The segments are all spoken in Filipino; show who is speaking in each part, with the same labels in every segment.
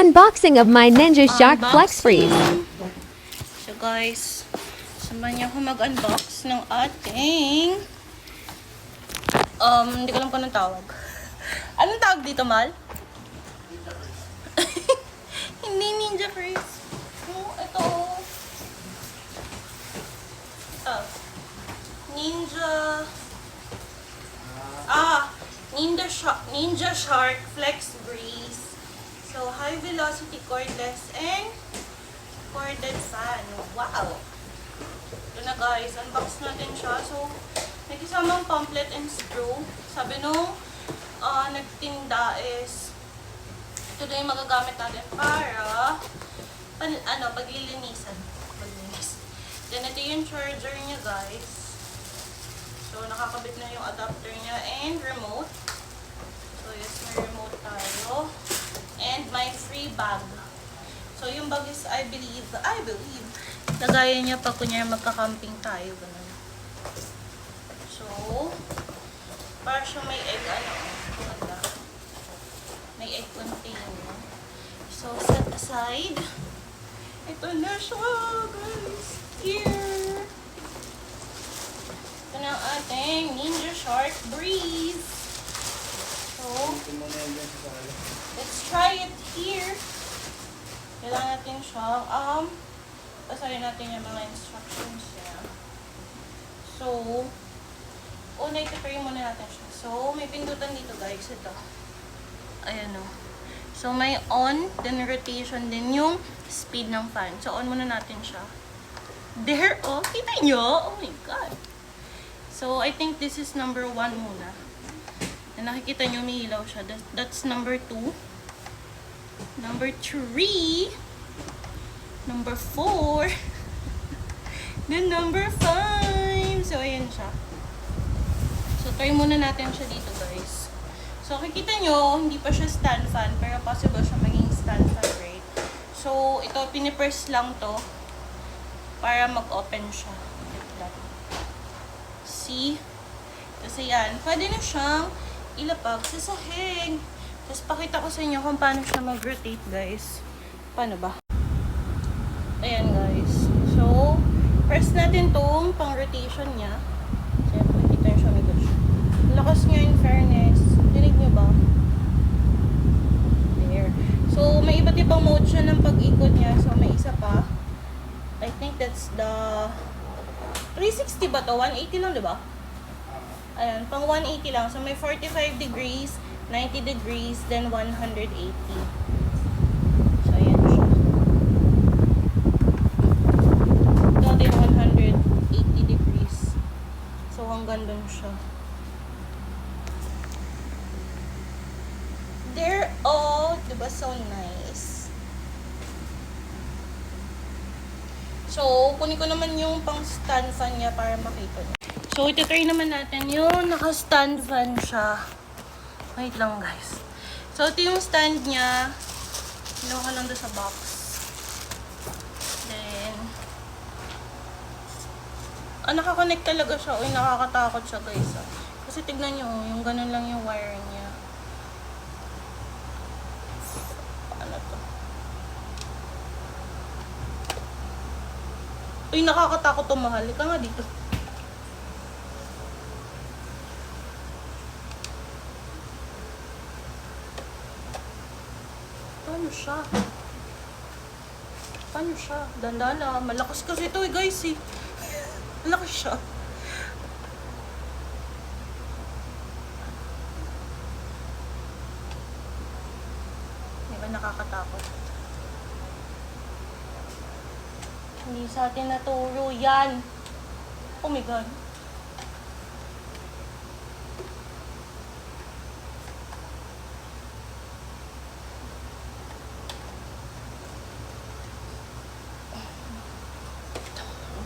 Speaker 1: Unboxing of my Ninja Shark Flex Freeze.
Speaker 2: So guys, samahan niyo ako mag-unbox ng ating hindi ko alam kung anong tawag. Anong tawag dito, Mal? Hindi Ninja Freeze. Ito. Ninja Shark Flex Breeze. So, high velocity cordless and corded fan. Wow! Ito na guys, unbox natin siya. So, may kasamang pamphlet and screw. Sabi nung nagtinda is ito na yung magagamit natin para paglilinisan. Then, ito yung charger niya guys. So, nakakabit na yung adapter niya and remote. So, yes, may remote tayo. And my free bag. So, yung bag is, I believe, lagayan niya pag kunyari magka-camping tayo. Ganun. So, para siya may egg, may egg container. So, set aside. Ito na siya, guys. Here. Ito na ang ating Ninja Shark Breeze. So, let's try it here. Kailangan natin siyang, basahin natin yung mga instructions niya. So, una iti-try muna natin siya. So, may pindutan dito guys. Ito. Ayan o. So, may on, then rotation, din yung speed ng fan. So, on muna natin siya. There, oh, kita nyo? Oh my God. So, I think this is number 1 muna. Na nakikita nyo, may ilaw siya. That's number 2. Number 3. Number 4. Then number 5. So, ayan siya. So, try muna natin siya dito, guys. So, kikita nyo, hindi pa siya stand fan, pero possible siya maging stand fan, right? So, ito, pinipress lang to para mag-open siya. See? Kasi yan, pwede na siyang ilapag sa sahig. Tapos, pakita ko sa inyo kung paano siya mag-rotate, guys. Paano ba? Ayan, guys. So, press natin tong pang-rotation niya. So, makikita nyo siya may gusto. Lakas nga in fairness. Dinig nyo ba? There. So, may iba't ibang mode siya ng pag-ikot niya. So, may isa pa. I think that's the 360 ba to? 180 lang, diba? Ayan, pang 180 lang. So, may 45 degrees, 90 degrees, then 180. So, ayan siya. Ito din 180 degrees. So, hanggang dun siya. They're all, diba, so nice. So, kunin ko naman yung pang stand fan niya para makita niyo. So, ito-try naman natin yung naka-stand fan siya. Wait lang, guys. So, ito yung stand niya. Ginawa ko lang doon sa box. Then, nakakonect talaga siya. Uy, nakakatakot siya, guys. Kasi tignan nyo, yung ganun lang yung wire niya. Paano to? Uy, nakakatakot to, mahal. Ika nga dito. Paano siya? Paano siya? Dandan na. Malakas kasi ito guys eh. Malakas siya. Di ba nakakatakot? Hindi sa atin naturo yan. Oh my God.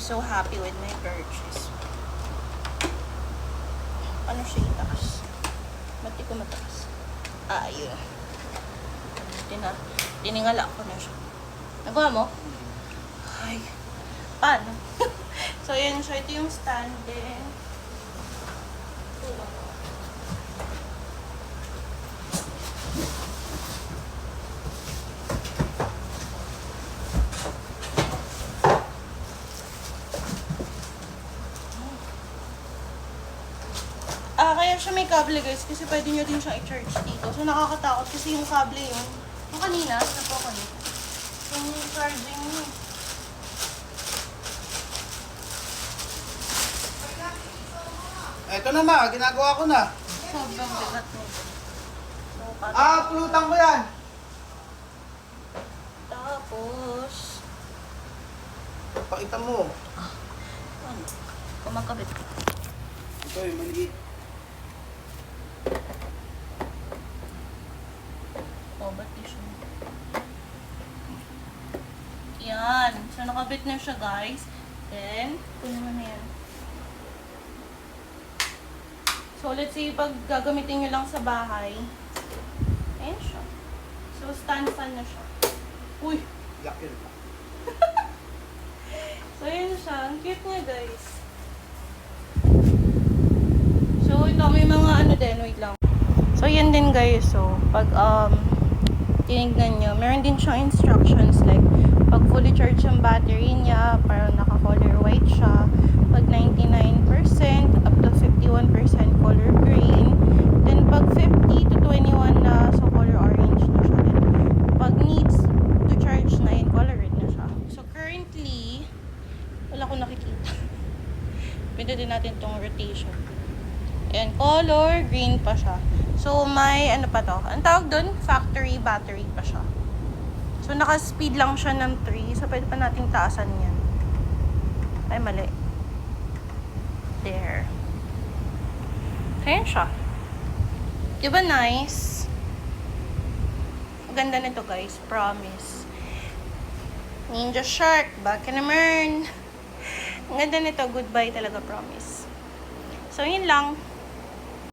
Speaker 2: So happy with my purchase. Ano siya itaas? Ba't di ko mataas? Ayun. Tiningala ko na siya. Nagawa mo? Ay. Paano? So, yun siya. Ito yung stand din. siya may kable guys kasi pwede nyo din siyang i-charge dito. So nakakatakot kasi yung kable yun. Yung kanina, napakulit. Yung charging nyo.
Speaker 3: Eto na ma, ginagawa ko na.
Speaker 2: Sobrang bigat nito. So,
Speaker 3: Pulutan ko yan.
Speaker 2: tapos,
Speaker 3: Pakita mo.
Speaker 2: ano? Kumagkabit.
Speaker 3: Ito yung maliit.
Speaker 2: Oh, ba't di siya? Yan. So, nakabit na siya, guys. Then, kunin mo na yan. So, let's say, pag gagamitin nyo lang sa bahay, ayan siya. So, stand fan na siya. Uy!
Speaker 3: Yak yun.
Speaker 2: So, ayan siya. Ang cute niya, guys. So, ito, may mga ano din. Wait lang. So, yan din, guys. So, pag, tinignan nyo, meron din siyang instructions. Like, pag fully charged yung battery niya, parang naka-color white siya. Pag 99%, up to 51% color green. Then, pag 50 to 21 na, so color orange na siya. Then, pag needs to charge na, in color red na siya. So, currently, wala akong nakikita. Pindutin natin tong rotation. And color green pa siya. So, may ano pa to? Ang tawag dun, factory battery pa siya. So, naka-speed lang siya ng 3. So, pwede pa nating taasan yan. Ay, mali. There. Ayan siya. Diba nice? Ang ganda nito, guys. Promise. Ninja Shark. Back in the Mern. Ang ganda nito. Goodbye talaga, promise. So, yun lang.